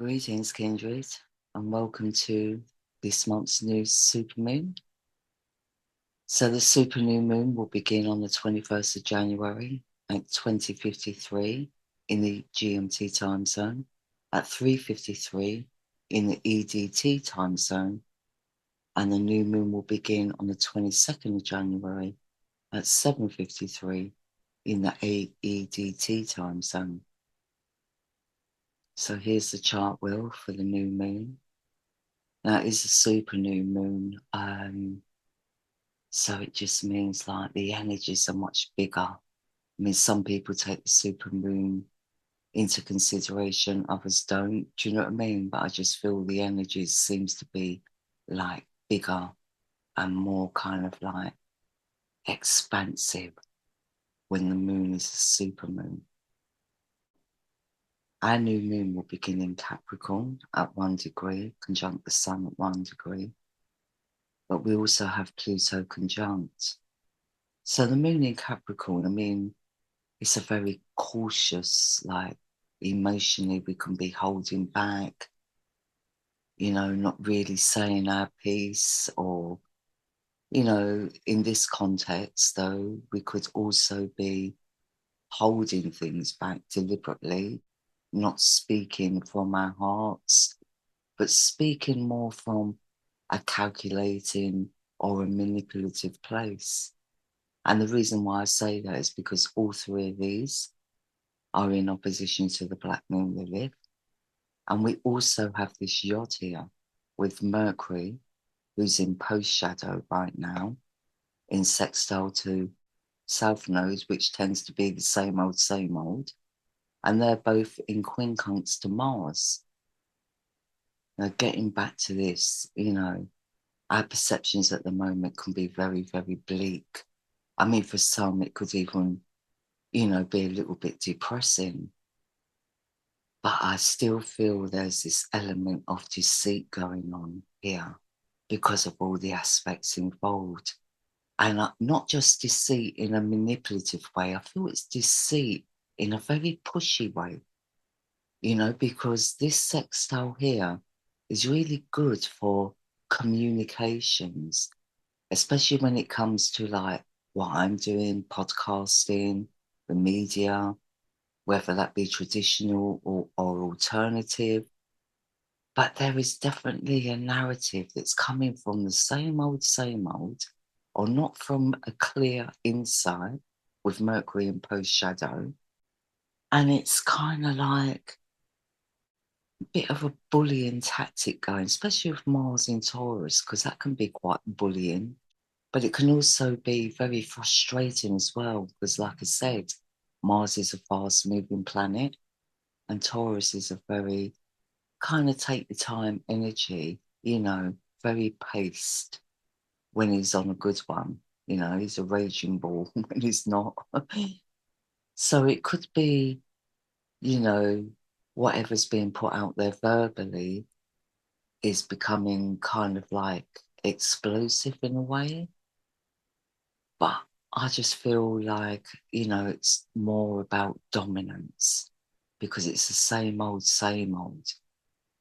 Greetings, kindred, and welcome to this month's new supermoon. So the super new moon will begin on the 21st of January at 20:53 in the GMT time zone, at 3:53 in the EDT time zone, and the new moon will begin on the 22nd of January at 7:53 in the AEDT time zone. So here's the chart wheel for the new moon. Now it is a super new moon, so it just means like the energies are much bigger. I mean, some people take the super moon into consideration, others don't. Do you know what I mean? But I just feel the energies seems to be like bigger and more kind of like expansive when the moon is a super moon. Our new moon will begin in Capricorn at 1 degree, conjunct the sun at 1 degree. But we also have Pluto conjunct. So the moon in Capricorn, I mean, it's a very cautious, like emotionally we can be holding back, not really saying our piece, or, in this context, though, we could also be holding things back deliberately, not speaking from our hearts, but speaking more from a calculating or a manipulative place. And the reason why I say that is because all three of these are in opposition to the Black Moon Lilith. And we also have this yod here with Mercury, who's in post shadow right now, in sextile to South Node, which tends to be the same old, same old. And they're both in quincunx to Mars. Now, getting back to this, our perceptions at the moment can be very, very bleak. I mean, for some, it could even, be a little bit depressing. But I still feel there's this element of deceit going on here because of all the aspects involved. And not just deceit in a manipulative way, I feel it's deceit in a very pushy way, because this sextile here is really good for communications, especially when it comes to like what I'm doing, podcasting, the media, whether that be traditional or alternative. But there is definitely a narrative that's coming from the same old, or not from a clear insight with Mercury in post shadow. And it's kind of like a bit of a bullying tactic going, especially with Mars in Taurus, because that can be quite bullying. But it can also be very frustrating as well, because like I said, Mars is a fast moving planet and Taurus is a very kind of take the time energy, very paced when he's on a good one. He's a raging ball when he's not. So it could be, whatever's being put out there verbally is becoming kind of like explosive in a way. But I just feel like, it's more about dominance because it's the same old, same old.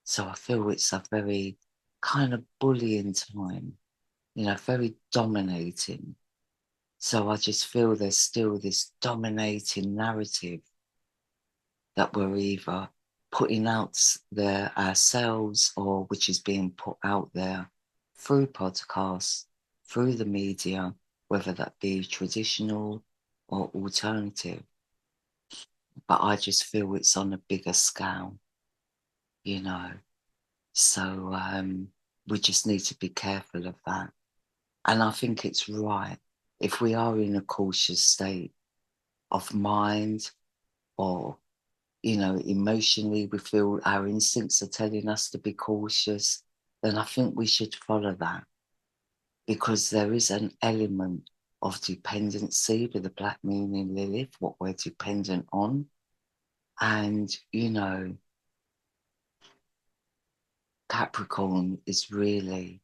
So I feel it's a very kind of bullying time, very dominating. So I just feel there's still this dominating narrative that we're either putting out there ourselves or which is being put out there through podcasts, through the media, whether that be traditional or alternative. But I just feel it's on a bigger scale, So we just need to be careful of that. And I think it's right if we are in a cautious state of mind or, emotionally we feel our instincts are telling us to be cautious, then I think we should follow that because there is an element of dependency with the Black Moon in Lilith, what we're dependent on. And, Capricorn is really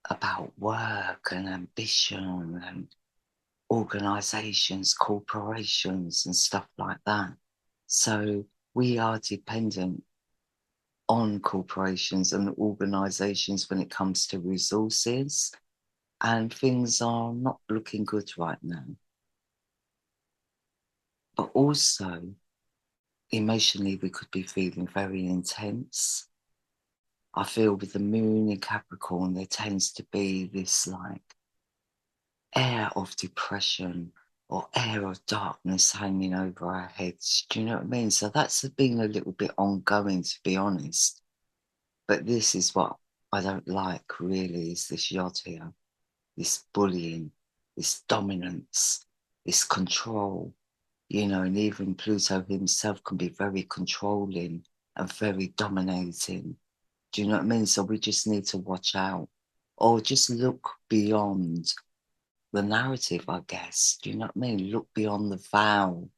about work and ambition and organizations, corporations and stuff like that. So we are dependent on corporations and organizations when it comes to resources, and things are not looking good right now. But also, emotionally, we could be feeling very intense. I feel with the moon in Capricorn, there tends to be this like air of depression or air of darkness hanging over our heads. Do you know what I mean? So that's been a little bit ongoing, to be honest. But this is what I don't like, really, is this yod here, this bullying, this dominance, this control, you know, and even Pluto himself can be very controlling and very dominating. Do you know what I mean? So we just need to watch out or just look beyond the narrative, I guess. Do you know what I mean? Look beyond the veil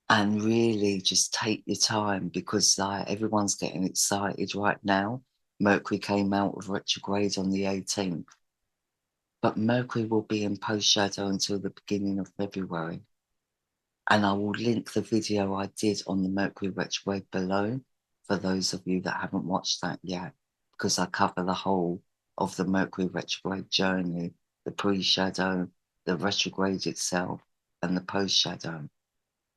and really just take your time, because like everyone's getting excited right now. Mercury came out of retrograde on the 18th, but Mercury will be in post shadow until the beginning of February. And I will link the video I did on the Mercury retrograde below for those of you that haven't watched that yet, because I cover the whole of the Mercury retrograde journey, the pre-shadow, the retrograde itself, and the post-shadow.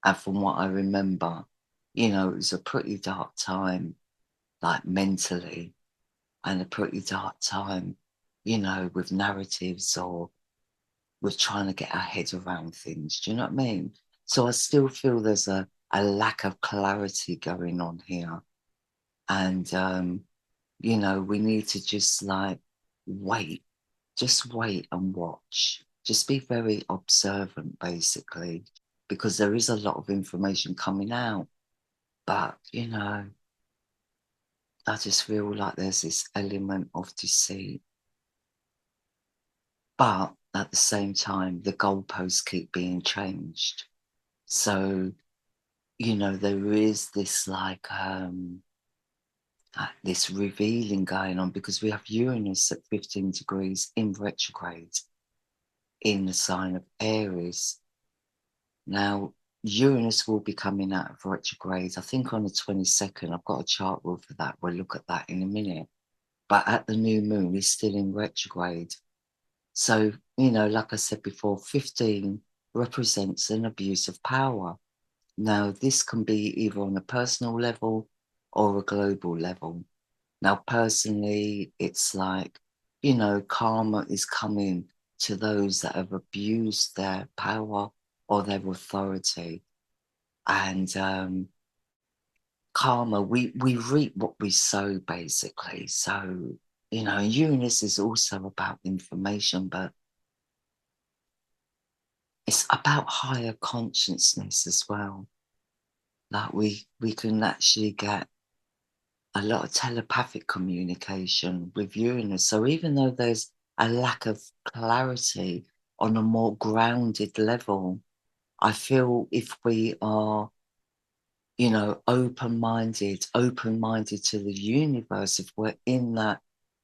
And from what I remember, you know, it was a pretty dark time, like mentally, and a pretty dark time, you know, with narratives or with trying to get our head around things. Do you know what I mean? So I still feel there's a lack of clarity going on here. And, you know, we need to just like wait, just wait and watch. Just be very observant, basically, because there is a lot of information coming out. But, you know, I just feel like there's this element of deceit. But at the same time, the goalposts keep being changed. So, you know, there is this like this revealing going on, because we have Uranus at 15 degrees in retrograde in the sign of Aries. Now, Uranus will be coming out of retrograde, I think on the 22nd. I've got a chart rule for that. We'll look at that in a minute. But at the new moon, it's still in retrograde. So, you know, like I said before, 15 represents an abuse of power. Now, this can be either on a personal level or a global level. Now, personally, it's like, you know, karma is coming to those that have abused their power or their authority. And karma, we reap what we sow, basically. So, you know, Uranus is also about information, but it's about higher consciousness as well. Like we can actually get a lot of telepathic communication with Uranus. So even though there's a lack of clarity on a more grounded level, I feel if we are, you know, open-minded to the universe, if we're in that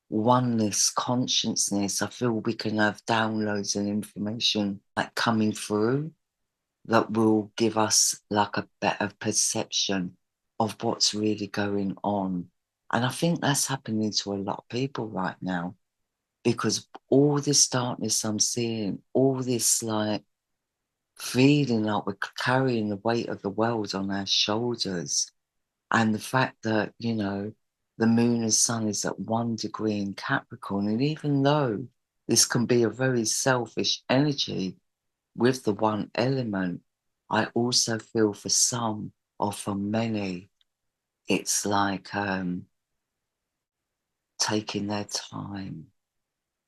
oneness consciousness, I feel we can have downloads and information like coming through that will give us like a better perception of what's really going on. And I think that's happening to a lot of people right now, because all this darkness I'm seeing, all this like feeling like we're carrying the weight of the world on our shoulders. And the fact that, you know, the moon and sun is at 1 degree in Capricorn. And even though this can be a very selfish energy with the one element, I also feel for some or for many, it's like taking their time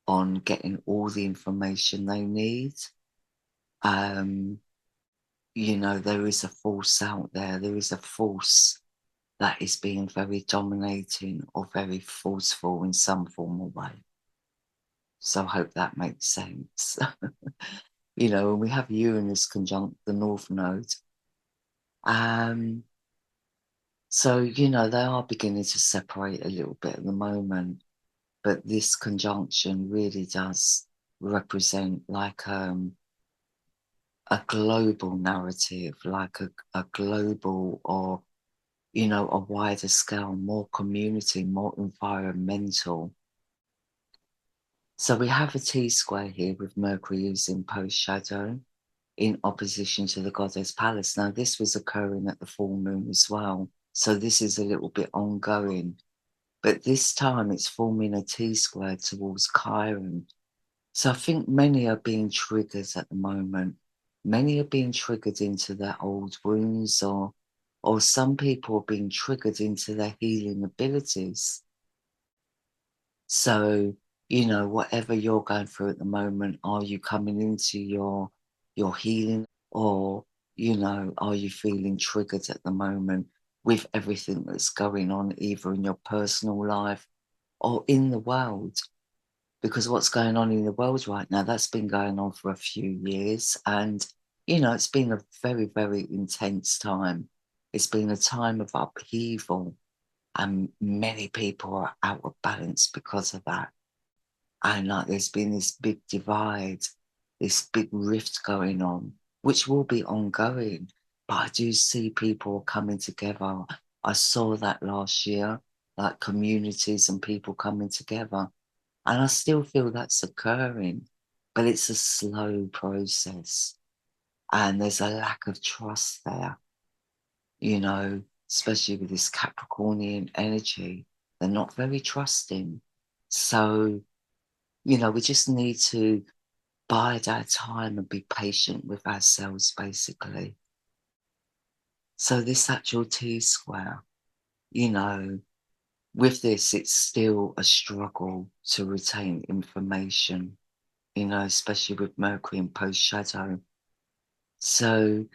on getting all the information they need. You know, there is a force out there. There is a force that is being very dominating or very forceful in some form or way. So I hope that makes sense. You know, when we have Uranus conjunct the North Node, so, you know, they are beginning to separate a little bit at the moment, but this conjunction really does represent like a global narrative, like a global or you know, a wider scale, more community, more environmental. So we have a T-square here with Mercury using post-shadow in opposition to the goddess Pallas. Now, this was occurring at the full moon as well. So this is a little bit ongoing. But this time it's forming a T-square towards Chiron. So I think many are being triggered at the moment. Many are being triggered into their old wounds, or some people are being triggered into their healing abilities. So, you know, whatever you're going through at the moment, are you coming into your healing, or, you know, are you feeling triggered at the moment with everything that's going on, either in your personal life or in the world? Because what's going on in the world right now, that's been going on for a few years. And, you know, it's been a very, very intense time. It's been a time of upheaval, and many people are out of balance because of that. And like, there's been this big divide, this big rift going on, which will be ongoing. But I do see people coming together. I saw that last year, like communities and people coming together. And I still feel that's occurring, but it's a slow process. And there's a lack of trust there, you know, especially with this Capricornian energy. They're not very trusting. So, you know, we just need to bide our time and be patient with ourselves, basically. So this actual T-square, you know, with this, it's still a struggle to retain information, you know, especially with Mercury in post-shadow. So,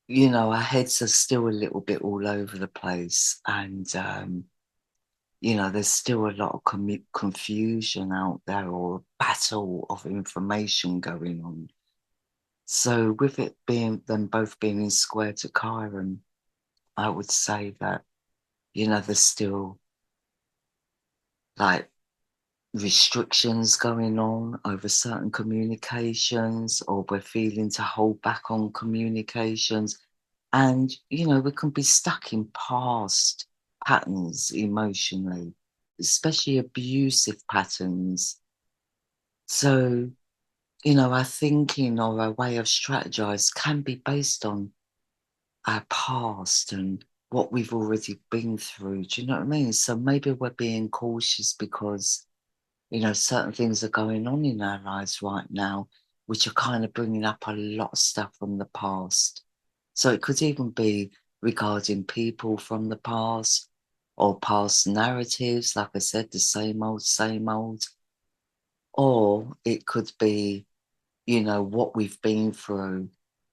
you know, our heads are still a little bit all over the place. And, you know, there's still a lot of confusion out there, or a battle of information going on. So with it being, them both being in square to Chiron, I would say that, you know, there's still like restrictions going on over certain communications, or we're feeling to hold back on communications. And, you know, we can be stuck in past patterns emotionally, especially abusive patterns. So, you know, our thinking or our way of strategize can be based on our past and what we've already been through. Do you know what I mean? So maybe we're being cautious because, you know, certain things are going on in our lives right now, which are kind of bringing up a lot of stuff from the past. So it could even be regarding people from the past, or past narratives, like I said, the same old, same old. Or it could be, you know, what we've been through.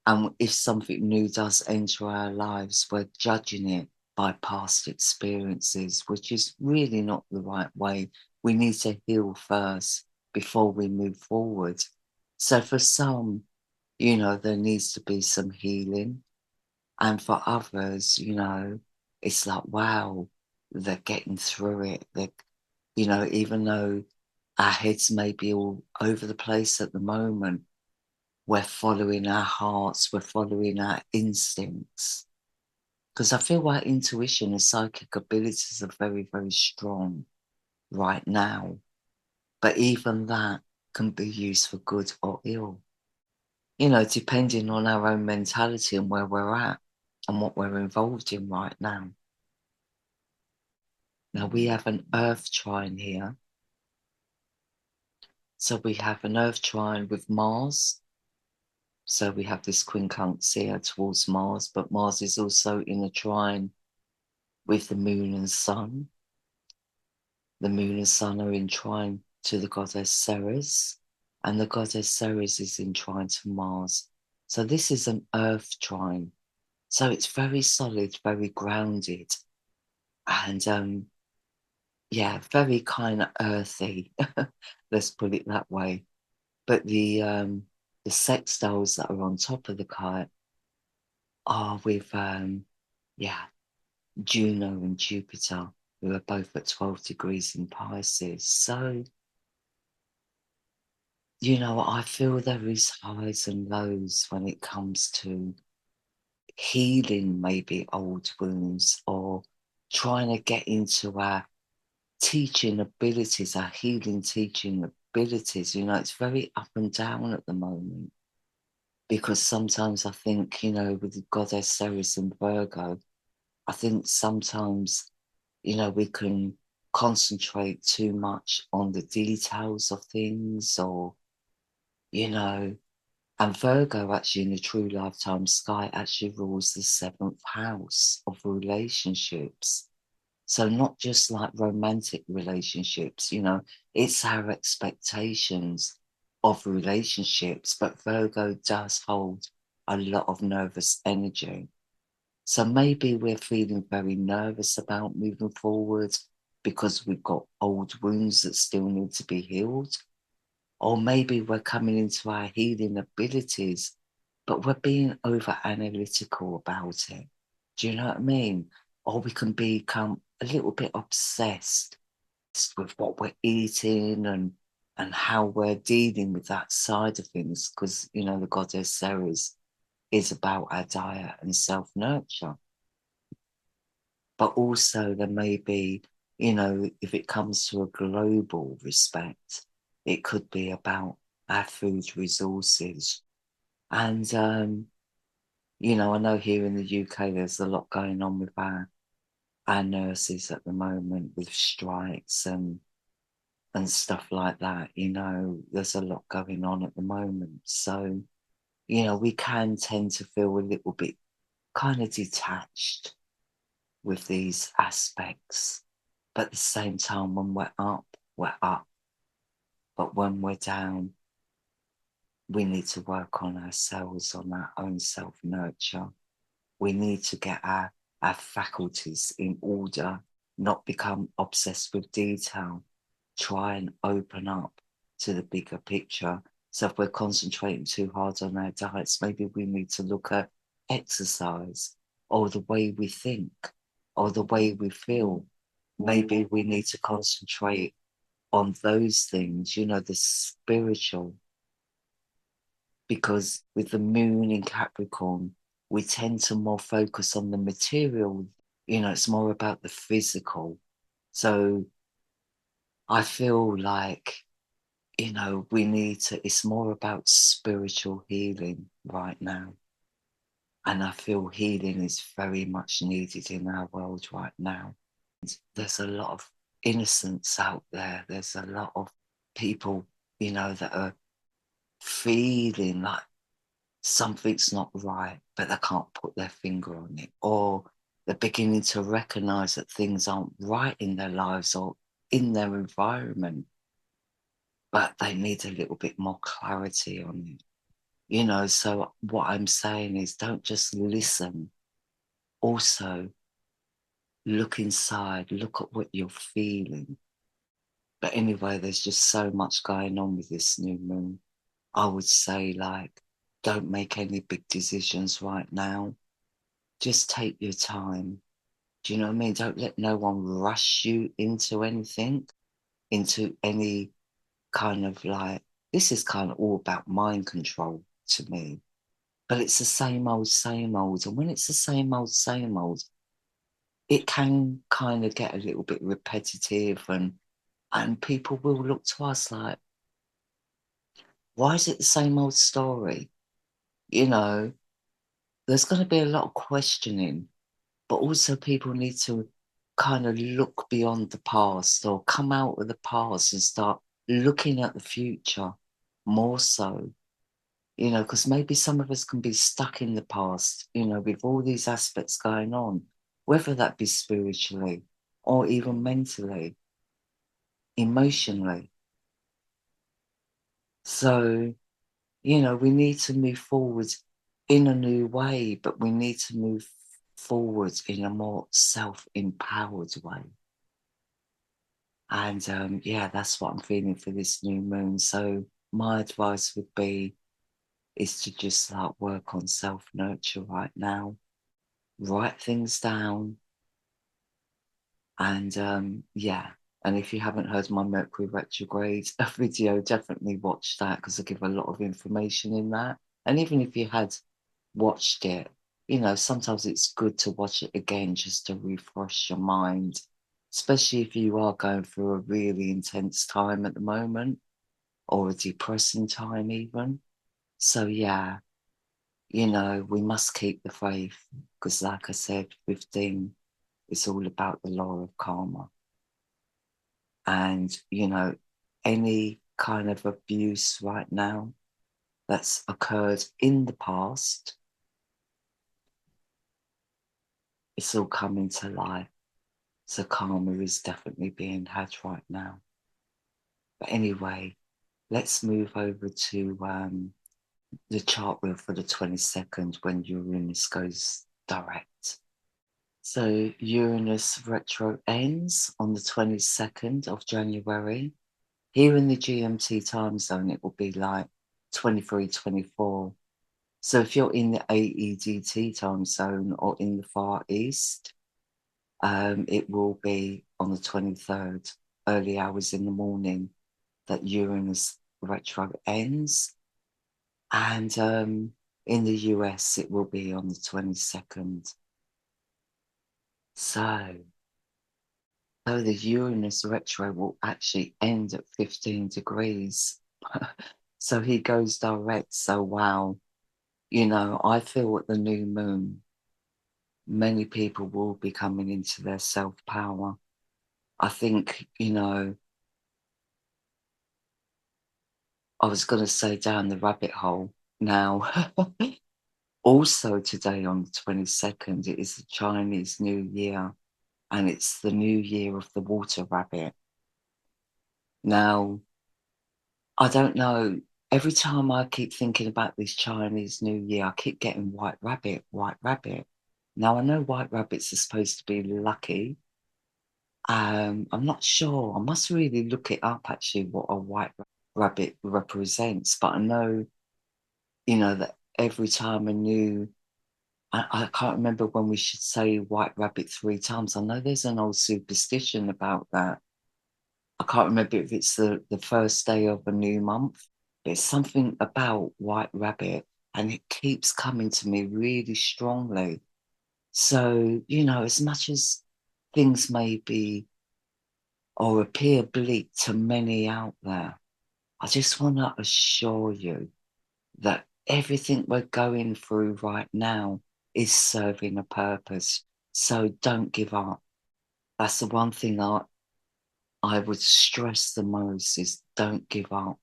And if something new does enter our lives, we're judging it by past experiences, which is really not the right way. We need to heal first before we move forward. So for some, you know, there needs to be some healing. And for others, you know, it's like, wow, they're getting through it. They, you know, even though our heads may be all over the place at the moment, we're following our hearts, we're following our instincts. Because I feel our intuition and psychic abilities are very, very strong right now. But even that can be used for good or ill, you know, depending on our own mentality and where we're at and what we're involved in right now. Now we have an Earth trine here. So we have an Earth trine with Mars. So we have this quincunx here towards Mars, but Mars is also in a trine with the Moon and Sun. The Moon and Sun are in trine to the goddess Ceres, and the goddess Ceres is in trine to Mars. So this is an Earth trine. So it's very solid, very grounded, and yeah, very kind of earthy. Let's put it that way. But the sextiles that are on top of the kite are with yeah, Juno and Jupiter, who are both at 12 degrees in Pisces. So, you know, I feel there is highs and lows when it comes to healing maybe old wounds, or trying to get into our teaching abilities, our healing teaching abilities. You know, it's very up and down at the moment, because sometimes I think, you know, with the goddess Ceres and Virgo, I think sometimes, you know, we can concentrate too much on the details of things, or, you know, and Virgo actually in the true lifetime sky actually rules the 7th house of relationships. So not just like romantic relationships, you know, it's our expectations of relationships, but Virgo does hold a lot of nervous energy. So maybe we're feeling very nervous about moving forward because we've got old wounds that still need to be healed. Or maybe we're coming into our healing abilities, but we're being over analytical about it. Do you know what I mean? Or we can become a little bit obsessed with what we're eating and how we're dealing with that side of things. Because, you know, the goddess Ceres is about our diet and self-nurture. But also there may be, you know, if it comes to a global respect, it could be about our food resources. And, you know, I know here in the UK, there's a lot going on with our nurses at the moment with strikes and stuff like that. You know, there's a lot going on at the moment. So, you know, we can tend to feel a little bit kind of detached with these aspects. But at the same time, when we're up, we're up. But when we're down, we need to work on ourselves, on our own self-nurture. We need to get our faculties in order, not become obsessed with detail. Try and open up to the bigger picture. So if we're concentrating too hard on our diets, maybe we need to look at exercise, or the way we think, or the way we feel. Maybe we need to concentrate on those things, you know, the spiritual. Because with the moon in Capricorn, we tend to more focus on the material, you know, it's more about the physical. So I feel like, you know, we need to, it's more about spiritual healing right now. And I feel healing is very much needed in our world right now. There's a lot of innocence out there. There's a lot of people, you know, that are feeling like something's not right, but they can't put their finger on it. Or they're beginning to recognize that things aren't right in their lives or in their environment, but they need a little bit more clarity on it. You know, so what I'm saying is don't just listen. Also, look inside, look at what you're feeling. But anyway, there's just so much going on with this new moon. I would say, like, don't make any big decisions right now. Just take your time. Do you know what I mean? Don't let no one rush you into anything, into any kind of like, this is kind of all about mind control to me. But it's the same old, same old. And when it's the same old, it can kind of get a little bit repetitive, and people will look to us like, why is it the same old story? You know, there's going to be a lot of questioning, but also people need to kind of look beyond the past, or come out of the past and start looking at the future more so, you know, because maybe some of us can be stuck in the past, you know, with all these aspects going on, whether that be spiritually or even mentally, emotionally. So, you know, we need to move forward in a new way, but we need to move forward in a more self-empowered way. And yeah, that's what I'm feeling for this new moon. So my advice would be is to just like work on self-nurture right now, write things down, and yeah. And if you haven't heard my Mercury Retrograde video, definitely watch that, because I give a lot of information in that. And even if you had watched it, you know, sometimes it's good to watch it again just to refresh your mind, especially if you are going through a really intense time at the moment or a depressing time even. So yeah, you know, we must keep the faith because like I said, 15 is all about the law of karma. And, you know, any kind of abuse right now that's occurred in the past, it's all coming to light. So karma is definitely being had right now. But anyway, let's move over to the chart wheel for the 22nd when Uranus goes direct. So Uranus retro ends on the 22nd of January. Here in the GMT time zone, it will be like 23:24. So if you're in the AEDT time zone or in the Far East, it will be on the 23rd, early hours in the morning, that Uranus retro ends. And in the US, it will be on the 22nd. So the Uranus retro will actually end at 15 degrees. So he goes direct. So wow, you know, I feel at the new moon, many people will be coming into their self-power. I think, you know, I was going to say down the rabbit hole now. Also today on the 22nd, it is the Chinese New Year and it's the new year of the water rabbit. Now, I don't know, every time I keep thinking about this Chinese New Year, I keep getting white rabbit, white rabbit. Now, I know white rabbits are supposed to be lucky. I'm not sure. I must really look it up, actually, what a white rabbit represents. But I know, you know, that every time I can't remember when we should say white rabbit 3 times. I know there's an old superstition about that. I can't remember if it's the first day of a new month. It's something about white rabbit and it keeps coming to me really strongly. So, you know, as much as things may be or appear bleak to many out there, I just want to assure you that everything we're going through right now is serving a purpose. So don't give up. That's the one thing I would stress the most is don't give up.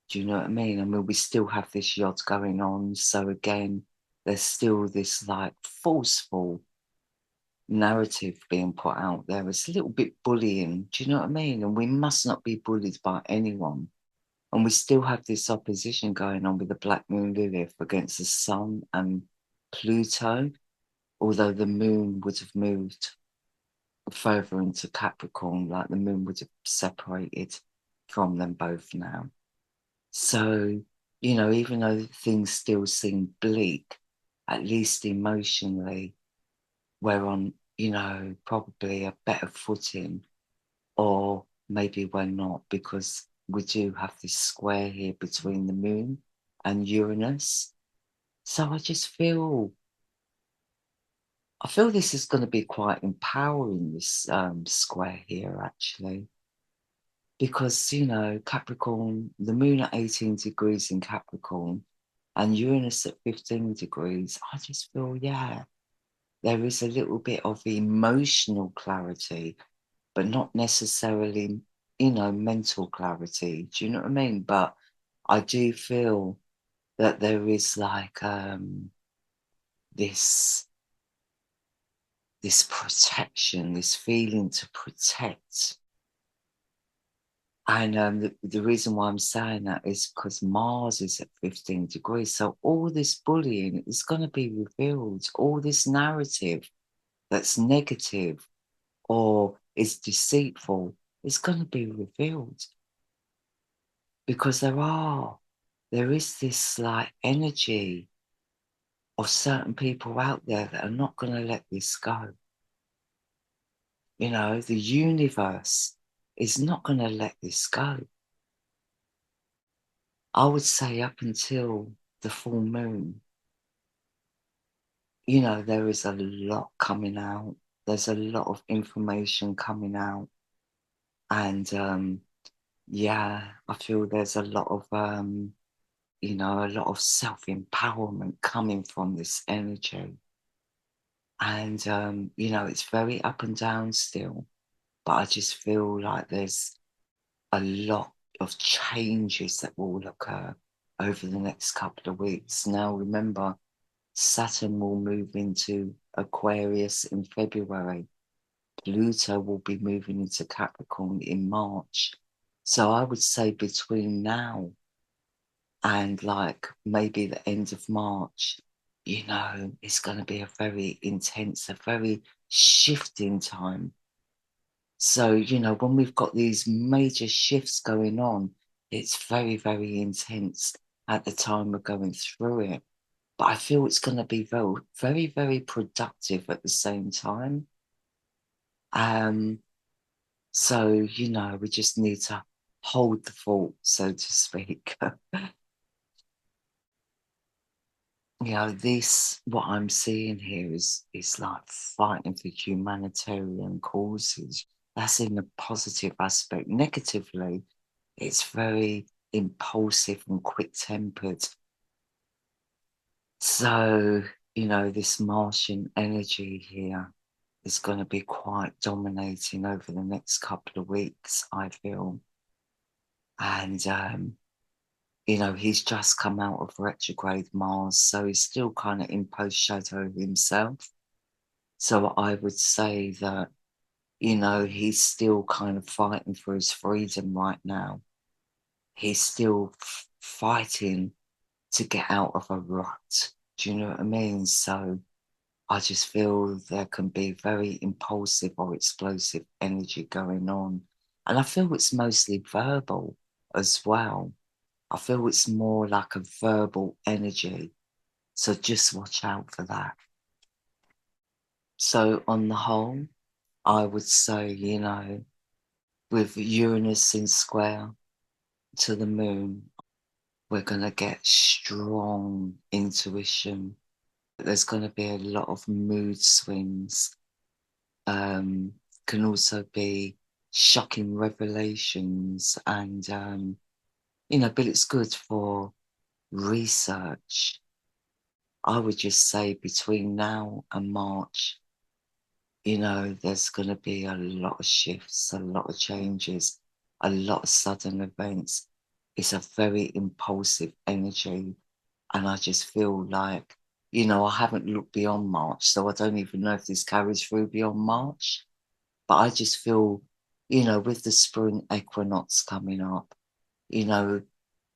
Do you know what I mean? I mean, we still have this yacht going on. So again, there's still this like forceful narrative being put out there. It's a little bit bullying. Do you know what I mean? And we must not be bullied by anyone. And we still have this opposition going on with the Black Moon Lilith against the Sun and Pluto, although the moon would have moved further into Capricorn, like the moon would have separated from them both now. So, you know, even though things still seem bleak, at least emotionally, we're on, you know, probably a better footing, or maybe we're not, because we do have this square here between the moon and Uranus. So I feel this is going to be quite empowering, this square here, actually. Because, you know, Capricorn, the moon at 18 degrees in Capricorn and Uranus at 15 degrees, I just feel, yeah, there is a little bit of emotional clarity, but not necessarily, you know, mental clarity. Do you know what I mean? But I do feel that there is like this protection, this feeling to protect. And the reason why I'm saying that is because Mars is at 15 degrees. So all this bullying is going to be revealed. All this narrative that's negative or is deceitful is going to be revealed. Because there is this like energy of certain people out there that are not going to let this go. You know, the universe is not going to let this go. I would say up until the full moon, you know, there is a lot coming out. There's a lot of information coming out. And yeah, I feel there's a lot of, you know, a lot of self-empowerment coming from this energy. And, you know, it's very up and down still, but I just feel like there's a lot of changes that will occur over the next couple of weeks. Now, remember, Saturn will move into Aquarius in February. Pluto will be moving into Capricorn in March. So I would say between now and like maybe the end of March, you know, it's going to be a very intense, a very shifting time. So, you know, when we've got these major shifts going on, it's very, very intense at the time we're going through it. But I feel it's going to be very, very, very productive at the same time. So, you know, we just need to hold the fort, so to speak. You know, this, what I'm seeing here is like fighting for humanitarian causes. That's in a positive aspect. Negatively, it's very impulsive and quick-tempered. So, you know, this Martian energy here is going to be quite dominating over the next couple of weeks, I feel. And, you know, he's just come out of retrograde Mars, so he's still kind of in post-shadow himself. So I would say that, you know, he's still kind of fighting for his freedom right now. He's still fighting to get out of a rut. Do you know what I mean? So I just feel there can be very impulsive or explosive energy going on. And I feel it's mostly verbal as well. I feel it's more like a verbal energy. So just watch out for that. So on the whole, I would say, you know, with Uranus in square to the moon, we're going to get strong intuition. There's going to be a lot of mood swings. Can also be shocking revelations and, you know, but it's good for research. I would just say between now and March, you know, there's going to be a lot of shifts, a lot of changes, a lot of sudden events. It's a very impulsive energy. And I just feel like, you know, I haven't looked beyond March, so I don't even know if this carries through beyond March. But I just feel, you know, with the spring equinox coming up, you know,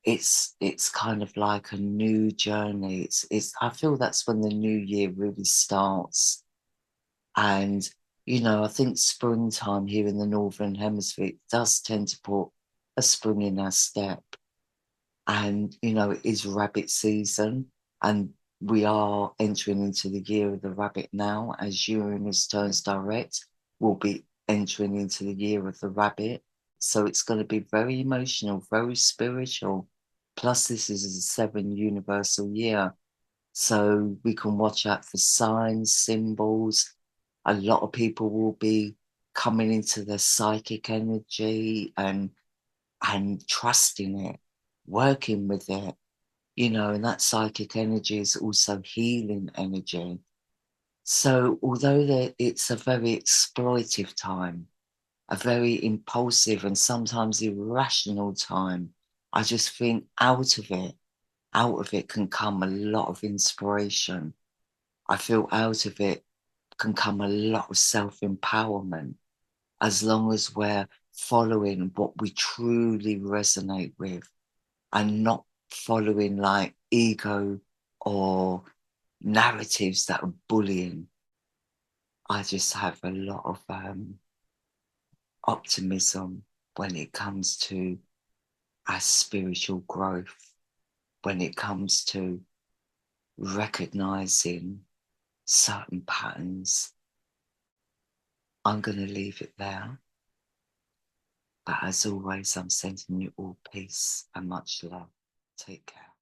it's kind of like a new journey. It's I feel that's when the new year really starts. And, you know, I think springtime here in the Northern Hemisphere does tend to put a spring in our step. And, you know, it is rabbit season. And we are entering into the year of the rabbit now. As Uranus turns direct, we'll be entering into the year of the rabbit. So it's going to be very emotional, very spiritual. Plus, this is a 7 universal year. So we can watch out for signs, symbols. A lot of people will be coming into their psychic energy and trusting it, working with it, you know, and that psychic energy is also healing energy. So although it's a very exploitive time, a very impulsive and sometimes irrational time, I just think out of it can come a lot of inspiration. I feel out of it can come a lot of self-empowerment as long as we're following what we truly resonate with and not following like ego or narratives that are bullying. I just have a lot of optimism when it comes to our spiritual growth, when it comes to recognizing certain patterns. I'm going to leave it there. But as always, I'm sending you all peace and much love. Take care.